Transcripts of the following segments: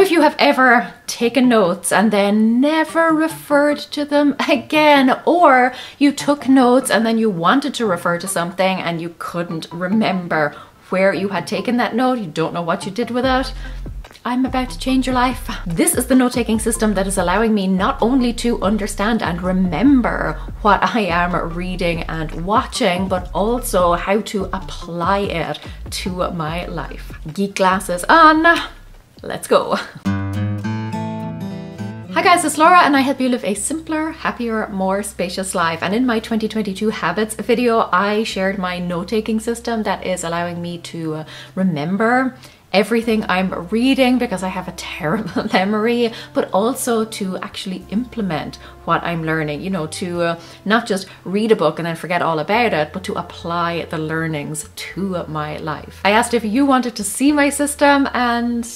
Now, if you have ever taken notes and then never referred to them again, or you took notes and then you wanted to refer to something and you couldn't remember where you had taken that note, you don't know what you did with it, I'm about to change your life. This is the note-taking system that is allowing me not only to understand and remember what I am reading and watching, but also how to apply it to my life. Geek glasses on, let's go. Hi guys, it's Laura and I help you live a simpler, happier, more spacious life. And in my 2022 habits video, I shared my note-taking system that is allowing me to remember everything I'm reading because I have a terrible memory, but also to actually implement what I'm learning, you know, to not just read a book and then forget all about it, but to apply the learnings to my life. I asked if you wanted to see my system, and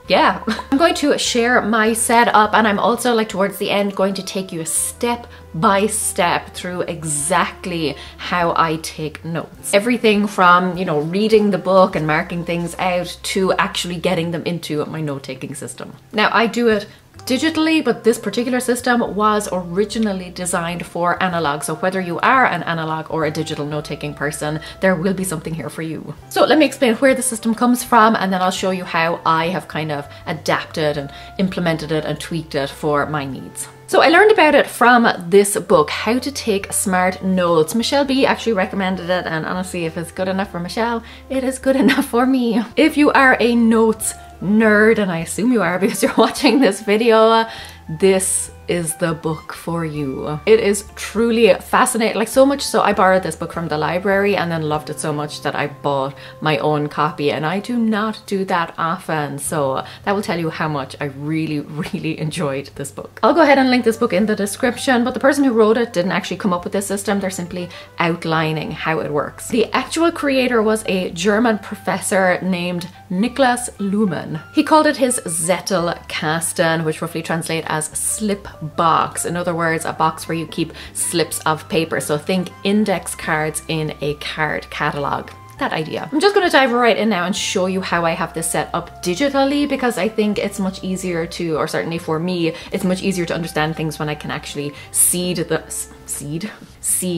yeah, I'm going to share my setup, and I'm also, like, towards the end going to take you step by step through exactly how I take notes. Everything from, you know, reading the book and marking things out to actually getting them into my note-taking system. Now, I do it digitally, but this particular system was originally designed for analog. So whether you are an analog or a digital note-taking person, there will be something here for you. So let me explain where the system comes from, and then I'll show you how I have kind of adapted and implemented it and tweaked it for my needs. So I learned about it from this book, How to Take Smart Notes. Michelle B actually recommended it, and honestly, if it's good enough for Michelle, it is good enough for me. If you are a notes nerd, and I assume you are because you're watching this video, this is the book for you. It is truly fascinating, like so much so I borrowed this book from the library and then loved it so much that I bought my own copy, and I do not do that often, so that will tell you how much I really enjoyed this book. I'll go ahead and link this book in the description, but the person who wrote it didn't actually come up with this system. They're simply outlining how it works. The actual creator was a German professor named Niklas Luhmann. He called it his Zettelkasten, which roughly translates as slip box. In other words, a box where you keep slips of paper. So think index cards in a card catalog. That idea. I'm just going to dive right in now and show you how I have this set up digitally, because I think it's much easier to, or certainly for me, it's much easier to understand things when I can actually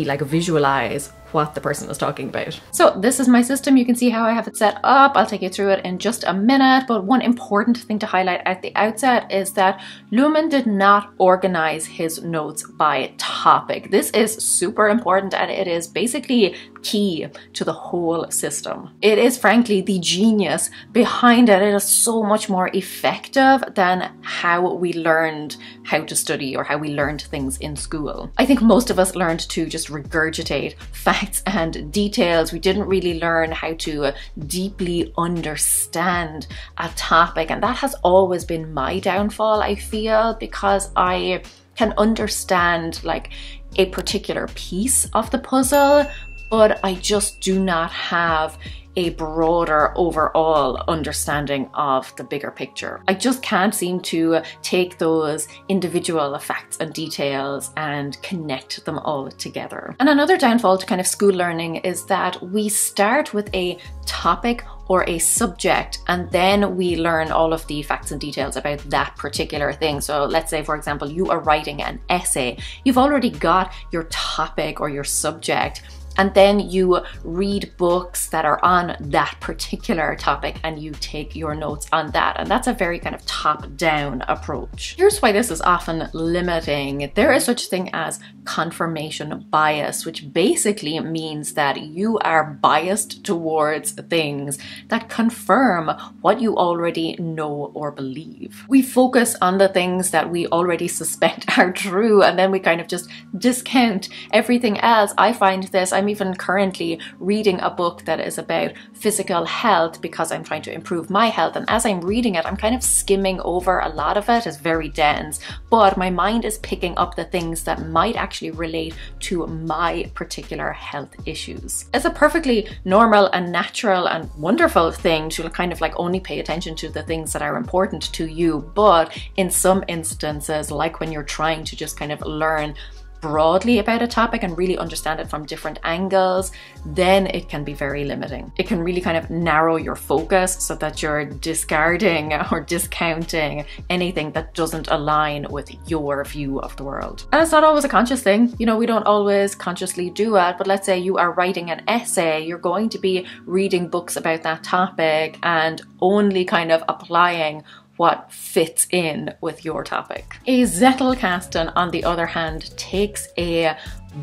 like visualize what the person is talking about. So this is my system. You can see how I have it set up. I'll take you through it in just a minute, but one important thing to highlight at the outset is that Luhmann did not organize his notes by topic. This is super important, and it is basically key to the whole system. It is frankly the genius behind it. It is so much more effective than how we learned how to study or how we learned things in school. I think most of us learned to just regurgitate facts and details. We didn't really learn how to deeply understand a topic, and that has always been my downfall, I feel, because I can understand like a particular piece of the puzzle, but I just do not have a broader overall understanding of the bigger picture. I just can't seem to take those individual facts and details and connect them all together. And another downfall to kind of school learning is that we start with a topic or a subject, and then we learn all of the facts and details about that particular thing. So let's say, for example, you are writing an essay. You've already got your topic or your subject, and then you read books that are on that particular topic and you take your notes on that. And that's a very kind of top-down approach. Here's why this is often limiting. There is such a thing as confirmation bias, which basically means that you are biased towards things that confirm what you already know or believe. We focus on the things that we already suspect are true, and then we kind of just discount everything else. I find this, I'm even currently reading a book that is about physical health because I'm trying to improve my health, and as I'm reading it, I'm kind of skimming over a lot of it. It's very dense, but my mind is picking up the things that might actually relate to my particular health issues. It's a perfectly normal and natural and wonderful thing to kind of like only pay attention to the things that are important to you, but in some instances, like when you're trying to just kind of learn broadly about a topic and really understand it from different angles, then it can be very limiting. It can really kind of narrow your focus so that you're discarding or discounting anything that doesn't align with your view of the world. And it's not always a conscious thing. You know, we don't always consciously do it, but let's say you are writing an essay, you're going to be reading books about that topic and only kind of applying what fits in with your topic. A Zettelkasten, on the other hand, takes a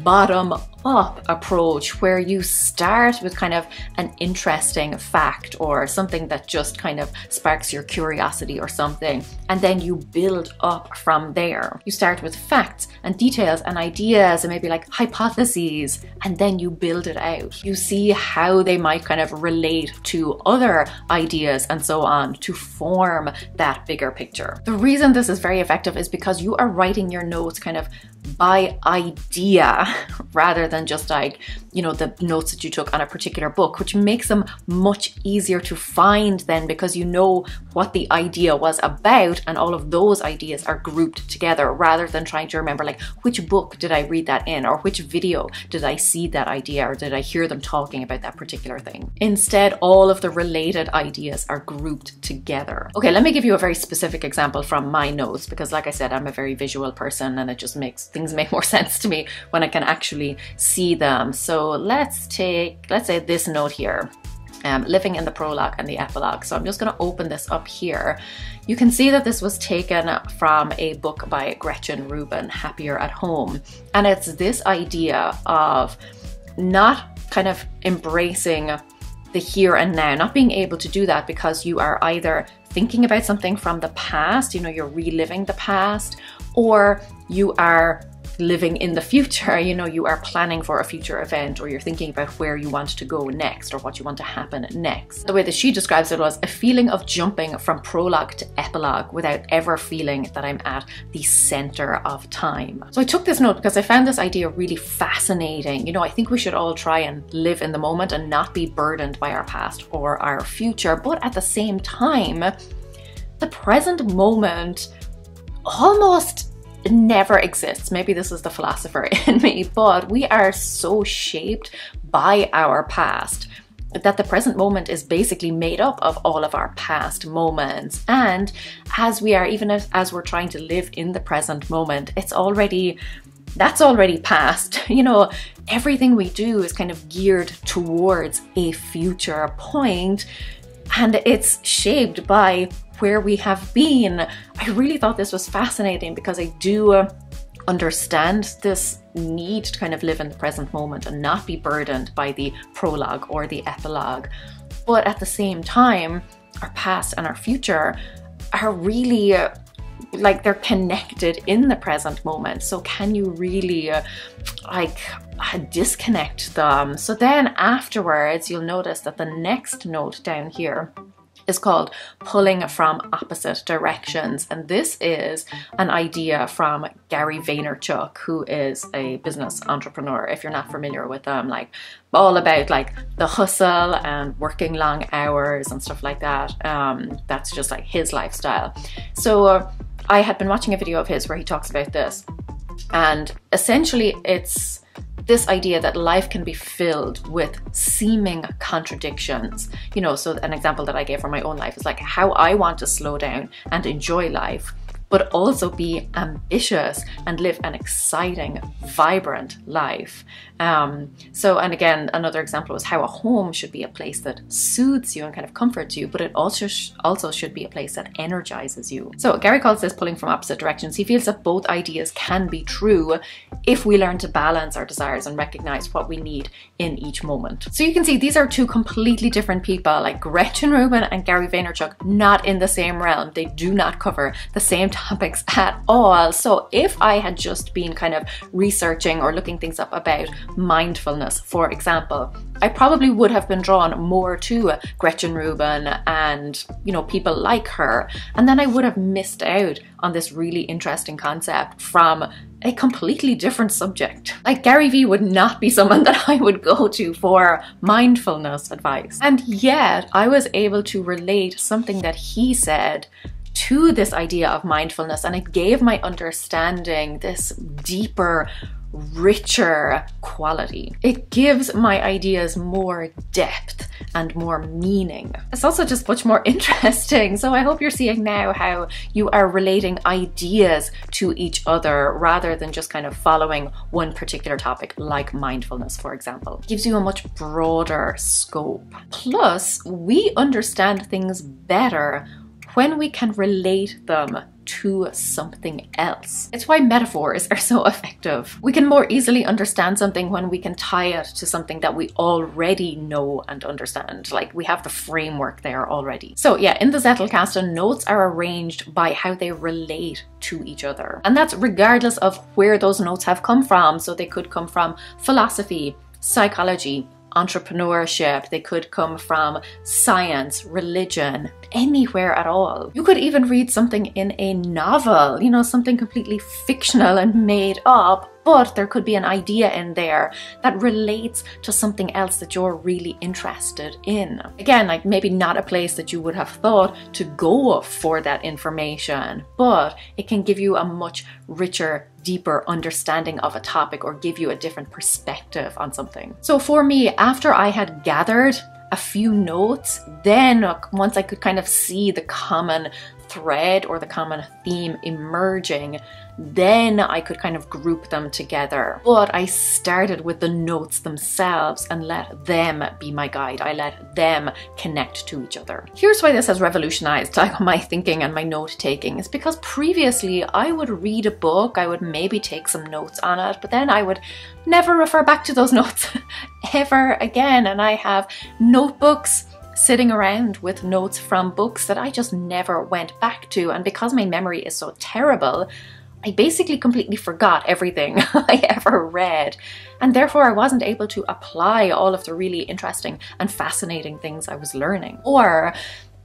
bottom-up approach where you start with kind of an interesting fact or something that just kind of sparks your curiosity or something, and then you build up from there. You start with facts and details and ideas and maybe like hypotheses, and then you build it out. You see how they might kind of relate to other ideas and so on to form that bigger picture. The reason this is very effective is because you are writing your notes kind of by idea rather than just like, you know, the notes that you took on a particular book, which makes them much easier to find then because you know what the idea was about and all of those ideas are grouped together rather than trying to remember like which book did I read that in or which video did I see that idea or did I hear them talking about that particular thing. Instead, all of the related ideas are grouped together. Okay, let me give you a very specific example from my notes because like I said, I'm a very visual person and it just makes things make more sense to me when I can actually see them. So let's say this note here, living in the prologue and the epilogue. So I'm just going to open this up here. You can see that this was taken from a book by Gretchen Rubin, Happier at Home. And it's this idea of not kind of embracing the here and now, not being able to do that because you are either thinking about something from the past, you know, you're reliving the past, or you are living in the future, you know, you are planning for a future event or you're thinking about where you want to go next or what you want to happen next. The way that she describes it was a feeling of jumping from prologue to epilogue without ever feeling that I'm at the center of time. So I took this note because I found this idea really fascinating. You know, I think we should all try and live in the moment and not be burdened by our past or our future, but at the same time, the present moment almost never exists. Maybe this is the philosopher in me, but we are so shaped by our past that the present moment is basically made up of all of our past moments. And as we are, even as we're trying to live in the present moment, that's already past. You know, everything we do is kind of geared towards a future point, and it's shaped by where we have been. I really thought this was fascinating because I do understand this need to kind of live in the present moment and not be burdened by the prologue or the epilogue. But at the same time, our past and our future are really like they're connected in the present moment. So can you really disconnect them? So then afterwards, you'll notice that the next note down here is called pulling from opposite directions. And this is an idea from Gary Vaynerchuk, who is a business entrepreneur. If you're not familiar with them, like all about like the hustle and working long hours and stuff like that. That's just like his lifestyle. So I had been watching a video of his where he talks about this. And essentially it's this idea that life can be filled with seeming contradictions. You know, so an example that I gave from my own life is like how I want to slow down and enjoy life, but also be ambitious and live an exciting, vibrant life. And again, another example was how a home should be a place that soothes you and kind of comforts you, but it also should be a place that energizes you. So Gary calls this pulling from opposite directions. He feels that both ideas can be true if we learn to balance our desires and recognize what we need in each moment. So you can see these are two completely different people, like Gretchen Rubin and Gary Vaynerchuk, not in the same realm. They do not cover the same topics at all. So if I had just been kind of researching or looking things up about mindfulness, for example, I probably would have been drawn more to Gretchen Rubin and, you know, people like her. And then I would have missed out on this really interesting concept from a completely different subject. Like Gary Vee would not be someone that I would go to for mindfulness advice. And yet I was able to relate something that he said to this idea of mindfulness, and it gave my understanding this deeper richer quality. It gives my ideas more depth and more meaning. It's also just much more interesting. So I hope you're seeing now how you are relating ideas to each other rather than just kind of following one particular topic like mindfulness, for example. It gives you a much broader scope. Plus, we understand things better when we can relate them to something else. It's why metaphors are so effective. We can more easily understand something when we can tie it to something that we already know and understand. Like we have the framework there already. So yeah, in the Zettelkasten, notes are arranged by how they relate to each other. And that's regardless of where those notes have come from. So they could come from philosophy, psychology, entrepreneurship, they could come from science, religion, anywhere at all. You could even read something in a novel, you know, something completely fictional and made up, but there could be an idea in there that relates to something else that you're really interested in. Again, like maybe not a place that you would have thought to go for that information, but it can give you a much richer, deeper understanding of a topic or give you a different perspective on something. So for me, after I had gathered a few notes, then once I could kind of see the common thread or the common theme emerging, then I could kind of group them together. But I started with the notes themselves and let them be my guide. I let them connect to each other. Here's why this has revolutionized my thinking and my note taking. It's because previously I would read a book, I would maybe take some notes on it, but then I would never refer back to those notes ever again. And I have notebooks sitting around with notes from books that I just never went back to. And because my memory is so terrible, I basically completely forgot everything I ever read. And therefore I wasn't able to apply all of the really interesting and fascinating things I was learning. Or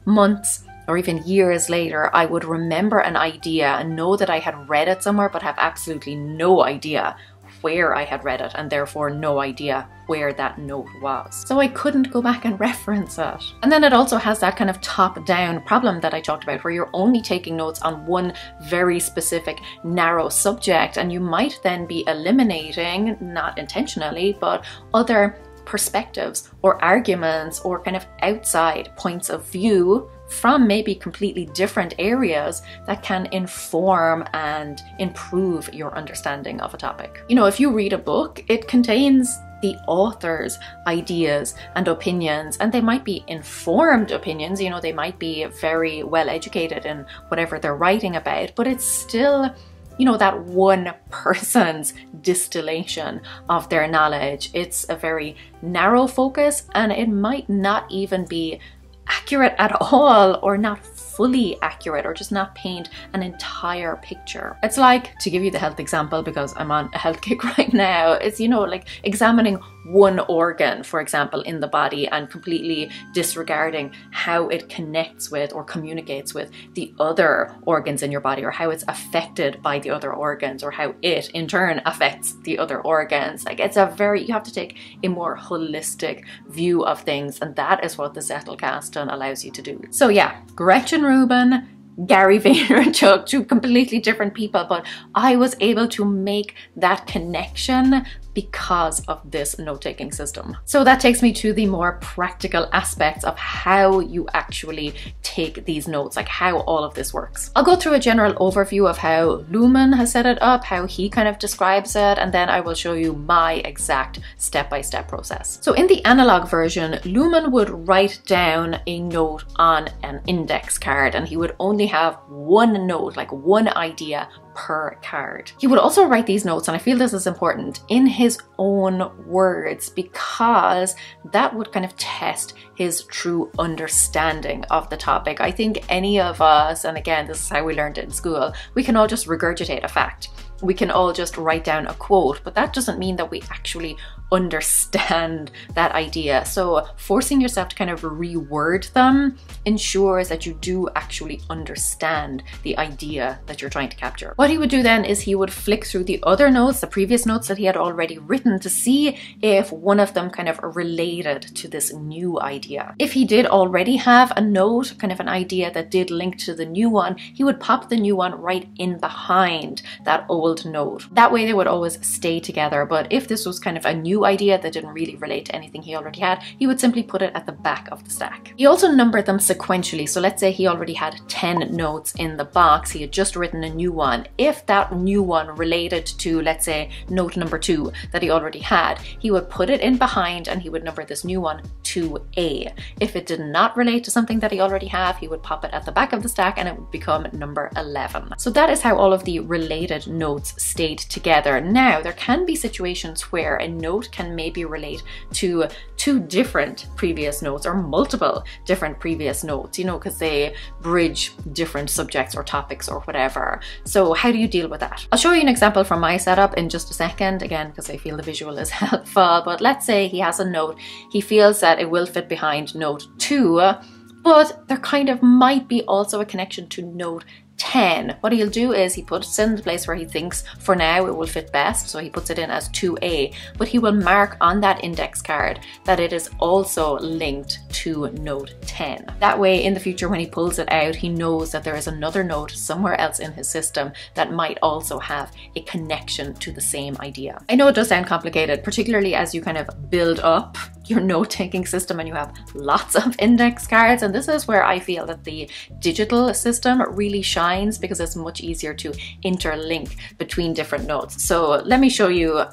months or even years later, I would remember an idea and know that I had read it somewhere, but have absolutely no idea where I had read it, and therefore no idea where that note was. So I couldn't go back and reference it. And then it also has that kind of top-down problem that I talked about, where you're only taking notes on one very specific narrow subject, and you might then be eliminating, not intentionally, but other perspectives or arguments or kind of outside points of view from maybe completely different areas that can inform and improve your understanding of a topic. You know, if you read a book, it contains the author's ideas and opinions, and they might be informed opinions, you know, they might be very well educated in whatever they're writing about, but it's still, you know, that one person's distillation of their knowledge. It's a very narrow focus, and it might not even be accurate at all, or not fully accurate, or just not paint an entire picture. It's like, to give you the health example, because I'm on a health kick right now, it's, you know, like examining one organ, for example, in the body and completely disregarding how it connects with or communicates with the other organs in your body, or how it's affected by the other organs, or how it in turn affects the other organs. Like, it's a very, you have to take a more holistic view of things, and that is what the Zettelkasten allows you to do. So yeah, Gretchen Rubin, Gary Vaynerchuk, two completely different people, but I was able to make that connection because of this note-taking system. So that takes me to the more practical aspects of how you actually take these notes, like how all of this works. I'll go through a general overview of how Lumen has set it up, how he kind of describes it, and then I will show you my exact step-by-step process. So in the analog version, Lumen would write down a note on an index card, and he would only have one note, like one idea per card. He would also write these notes, and I feel this is important, in his own words, because that would kind of test his true understanding of the topic. I think any of us, and again, this is how we learned it in school, we can all just regurgitate a fact. We can all just write down a quote, but that doesn't mean that we actually understand that idea. So forcing yourself to kind of reword them ensures that you do actually understand the idea that you're trying to capture. What he would do then is he would flick through the other notes, the previous notes that he had already written, to see if one of them kind of related to this new idea. If he did already have a note, kind of an idea that did link to the new one, he would pop the new one right in behind that old note. That way they would always stay together. But if this was kind of a new idea that didn't really relate to anything he already had, he would simply put it at the back of the stack. He also numbered them sequentially. So let's say he already had 10 notes in the box. He had just written a new one. If that new one related to, let's say, note number 2 that he already had, he would put it in behind and he would number this new one 2A. If it did not relate to something that he already have, he would pop it at the back of the stack and it would become number 11. So that is how all of the related notes stayed together. Now, there can be situations where a note can maybe relate to 2 different previous notes or multiple different previous notes, you know, because they bridge different subjects or topics or whatever. So how do you deal with that? I'll show you an example from my setup in just a second, again, because I feel the visual is helpful. But let's say he has a note, he feels that it will fit behind note 2, but there kind of might be also a connection to note 10. What he'll do is he puts it in the place where he thinks for now it will fit best, so he puts it in as 2A, but he will mark on that index card that it is also linked to note 10. That way in the future when he pulls it out, he knows that there is another note somewhere else in his system that might also have a connection to the same idea. I know it does sound complicated, particularly as you kind of build up your note-taking system and you have lots of index cards, and this is where I feel that the digital system really shines because it's much easier to interlink between different notes. So let me show you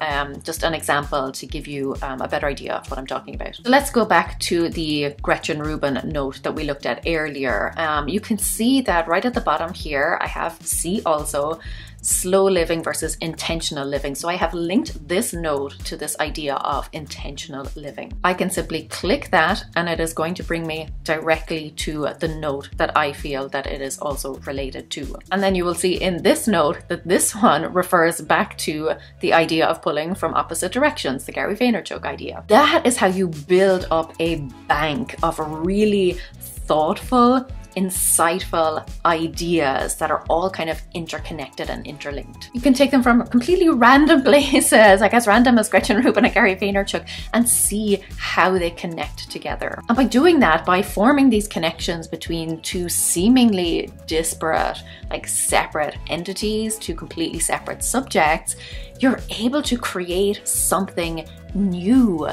just an example to give you a better idea of what I'm talking about. So let's go back to the Gretchen Rubin note that we looked at earlier. You can see that right at the bottom here I have C also, slow living versus intentional living. So I have linked this note to this idea of intentional living. I can simply click that and it is going to bring me directly to the note that I feel that it is also related to. And then you will see in this note that this one refers back to the idea of pulling from opposite directions, the Gary Vaynerchuk idea. That is how you build up a bank of really thoughtful, insightful ideas that are all kind of interconnected and interlinked. You can take them from completely random places, like as random as Gretchen Rubin and Gary Vaynerchuk, and see how they connect together. And by doing that, by forming these connections between 2 seemingly disparate, like separate entities, 2 completely separate subjects, you're able to create something new,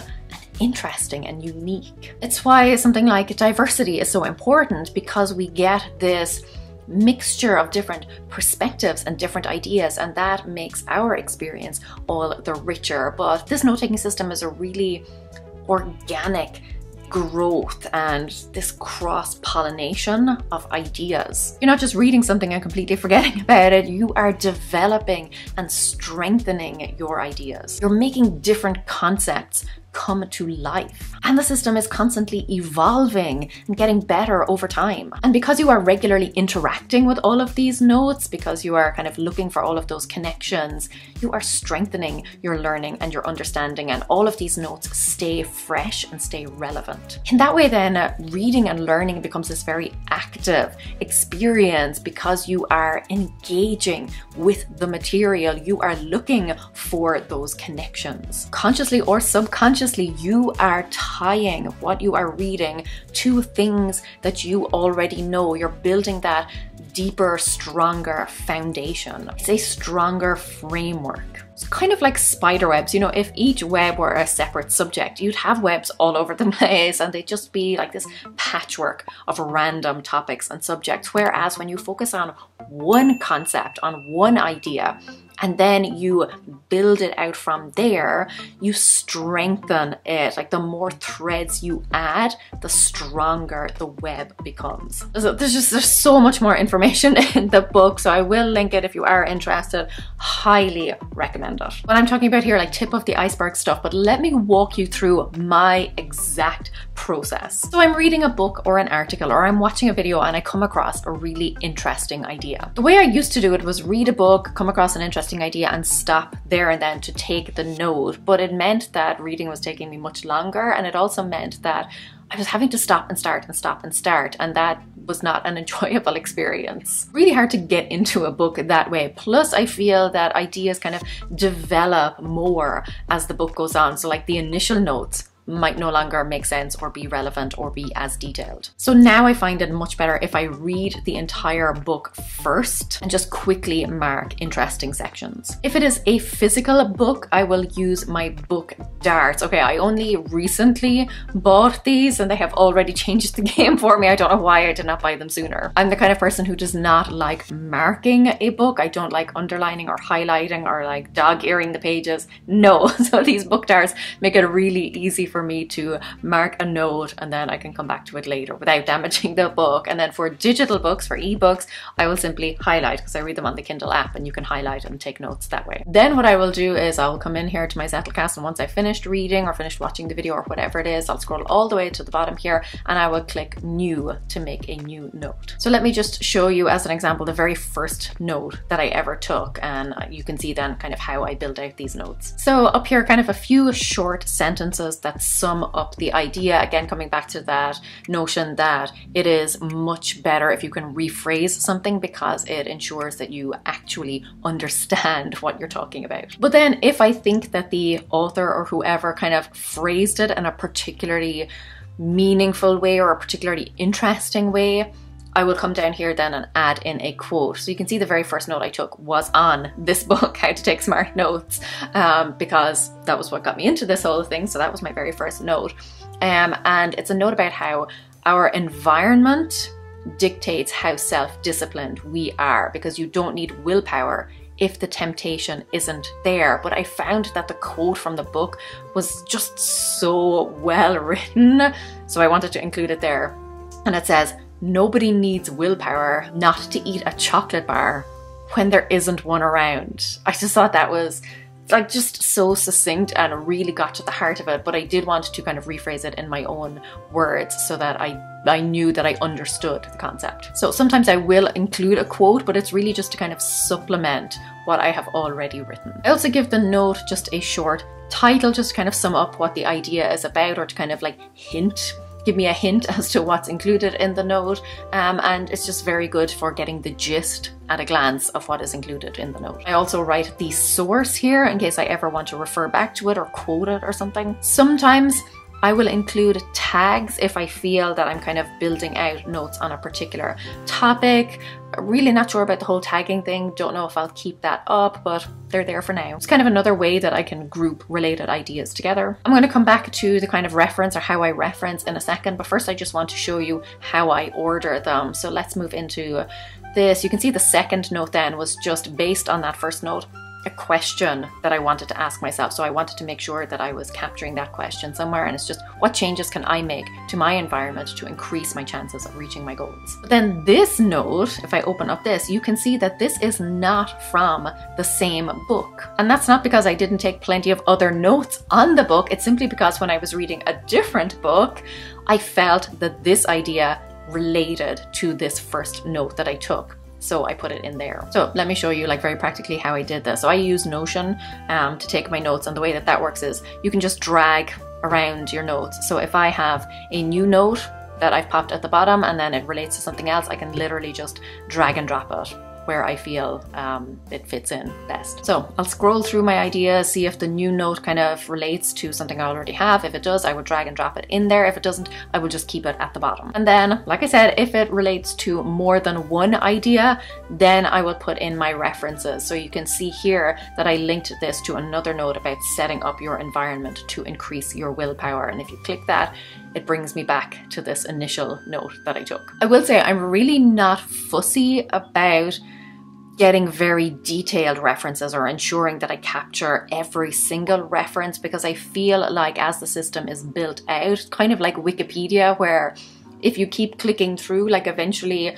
interesting and unique. It's why something like diversity is so important, because we get this mixture of different perspectives and different ideas, and that makes our experience all the richer. But this note-taking system is a really organic growth and this cross-pollination of ideas. You're not just reading something and completely forgetting about it, you are developing and strengthening your ideas. You're making different concepts come to life. And the system is constantly evolving and getting better over time. And because you are regularly interacting with all of these notes, because you are kind of looking for all of those connections, you are strengthening your learning and your understanding, and all of these notes stay fresh and stay relevant. In that way then, reading and learning becomes this very active experience because you are engaging with the material. You are looking for those connections. Consciously or subconsciously, you are tying what you are reading to things that you already know. You're building that deeper, stronger foundation. It's a stronger framework. It's kind of like spider webs. You know, if each web were a separate subject, you'd have webs all over the place and they'd just be like this patchwork of random topics and subjects. Whereas when you focus on one concept, on one idea, and then you build it out from there, you strengthen it. Like the more threads you add, the stronger the web becomes. So there's so much more information in the book, so I will link it if you are interested. Highly recommend it. What I'm talking about here, like tip of the iceberg stuff, but let me walk you through my exact process. So I'm reading a book or an article, or I'm watching a video and I come across a really interesting idea. The way I used to do it was read a book, come across an interesting interesting idea and stop there and then to take the note. But it meant that reading was taking me much longer, and it also meant that I was having to stop and start and stop and start, and that was not an enjoyable experience. Really hard to get into a book that way. Plus, I feel that ideas kind of develop more as the book goes on. So like the initial notes might no longer make sense or be relevant or be as detailed. So now I find it much better if I read the entire book first and just quickly mark interesting sections. If it is a physical book, I will use my book darts. Okay, I only recently bought these and they have already changed the game for me. I don't know why I did not buy them sooner. I'm the kind of person who does not like marking a book. I don't like underlining or highlighting or like dog-earing the pages. No, so these book darts make it really easy for me to mark a note and then I can come back to it later without damaging the book. And then for digital books, for ebooks, I will simply highlight because I read them on the Kindle app and you can highlight and take notes that way. Then what I will do is I'll come in here to my Zettelkasten once I've finished reading or finished watching the video or whatever it is. I'll scroll all the way to the bottom here and I will click new to make a new note. So let me just show you as an example the very first note that I ever took, and you can see then kind of how I build out these notes. So up here kind of a few short sentences that sum up the idea. Again, coming back to that notion that it is much better if you can rephrase something because it ensures that you actually understand what you're talking about. But then if I think that the author or whoever kind of phrased it in a particularly meaningful way or a particularly interesting way, I will come down here then and add in a quote. So you can see the very first note I took was on this book, How to Take Smart Notes, because that was what got me into this whole thing. So that was my very first note. And it's a note about how our environment dictates how self-disciplined we are, because you don't need willpower if the temptation isn't there. But I found that the quote from the book was just so well written, so I wanted to include it there. And it says, "Nobody needs willpower not to eat a chocolate bar when there isn't one around." I just thought that was like just so succinct and really got to the heart of it, but I did want to kind of rephrase it in my own words so that I knew that I understood the concept. So sometimes I will include a quote, but it's really just to kind of supplement what I have already written. I also give the note just a short title just to kind of sum up what the idea is about, or to kind of like give me a hint as to what's included in the note, and it's just very good for getting the gist at a glance of what is included in the note. I also write the source here in case I ever want to refer back to it or quote it or something. Sometimes I will include tags if I feel that I'm kind of building out notes on a particular topic. Really not sure about the whole tagging thing. Don't know if I'll keep that up, but they're there for now. It's kind of another way that I can group related ideas together. I'm going to come back to the kind of reference or how I reference in a second, but first I just want to show you how I order them. So let's move into this. You can see the second note then was just based on that first note, a question that I wanted to ask myself. So I wanted to make sure that I was capturing that question somewhere, and it's just what changes can I make to my environment to increase my chances of reaching my goals. But then this note, if I open up this, you can see that this is not from the same book. And that's not because I didn't take plenty of other notes on the book. It's simply because when I was reading a different book, I felt that this idea related to this first note that I took. So I put it in there. So let me show you like very practically how I did this. So I use Notion to take my notes, and the way that that works is you can just drag around your notes. So if I have a new note that I've popped at the bottom and then it relates to something else, I can literally just drag and drop it where I feel it fits in best. So I'll scroll through my ideas, see if the new note kind of relates to something I already have. If it does, I would drag and drop it in there. If it doesn't, I will just keep it at the bottom. And then, like I said, if it relates to more than one idea, then I will put in my references. So you can see here that I linked this to another note about setting up your environment to increase your willpower. And if you click that, it brings me back to this initial note that I took. I will say I'm really not fussy about getting very detailed references or ensuring that I capture every single reference, because I feel like as the system is built out, kind of like Wikipedia, where if you keep clicking through, like eventually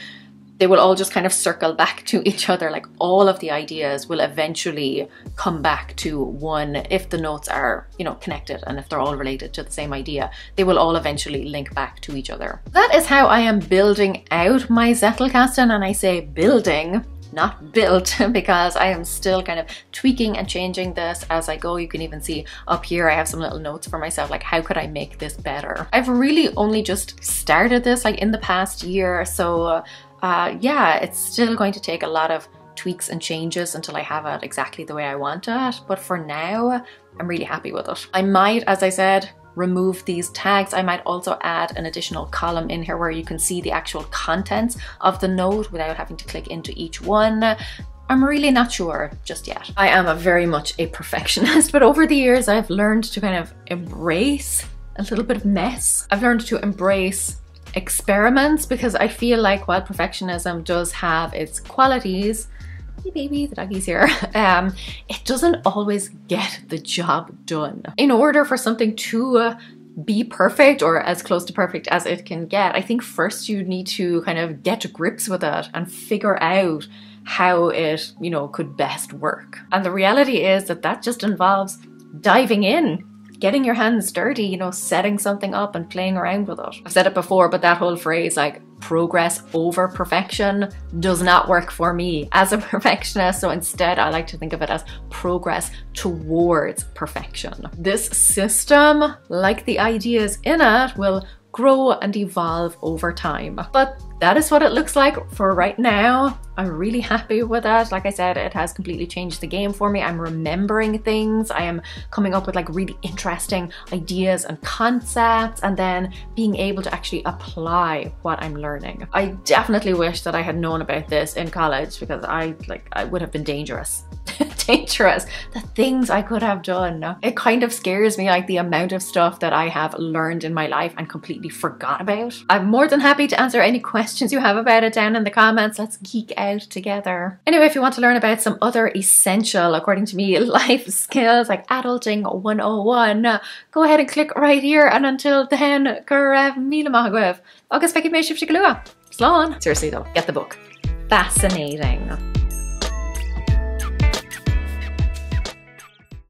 they will all just kind of circle back to each other. Like all of the ideas will eventually come back to one if the notes are, you know, connected, and if they're all related to the same idea, they will all eventually link back to each other. That is how I am building out my Zettelkasten, and I say building, not built, because I am still kind of tweaking and changing this as I go. You can even see up here I have some little notes for myself, like how could I make this better. I've really only just started this like in the past year, so yeah, it's still going to take a lot of tweaks and changes until I have it exactly the way I want it, but for now I'm really happy with it. I might, as I said, remove these tags. I might also add an additional column in here where you can see the actual contents of the note without having to click into each one. I'm really not sure just yet. I am very much a perfectionist, but over the years I've learned to kind of embrace a little bit of mess. I've learned to embrace experiments, because I feel like while perfectionism does have its qualities, hey baby, the doggy's here, it doesn't always get the job done. In order for something to be perfect, or as close to perfect as it can get, I think first you need to kind of get to grips with it and figure out how it, you know, could best work. And the reality is that that just involves diving in, getting your hands dirty, you know, setting something up and playing around with it. I've said it before, but that whole phrase like progress over perfection does not work for me as a perfectionist. So instead I like to think of it as progress towards perfection. This system, like the ideas in it, will grow and evolve over time. But that is what it looks like for right now. I'm really happy with it. Like I said, it has completely changed the game for me. I'm remembering things. I am coming up with like really interesting ideas and concepts, and then being able to actually apply what I'm learning. I definitely wish that I had known about this in college, because I would have been dangerous. Dangerous. The things I could have done. It kind of scares me, like the amount of stuff that I have learned in my life and completely forgot about. I'm more than happy to answer any questions you have about it down in the comments. Let's geek out together. Anyway, if you want to learn about some other essential, according to me, life skills like Adulting 101, go ahead and click right here. And until then, go raibh míle maith agaibh. Agus feiceadh mé sibh go luath. Slán. Seriously though, get the book. Fascinating.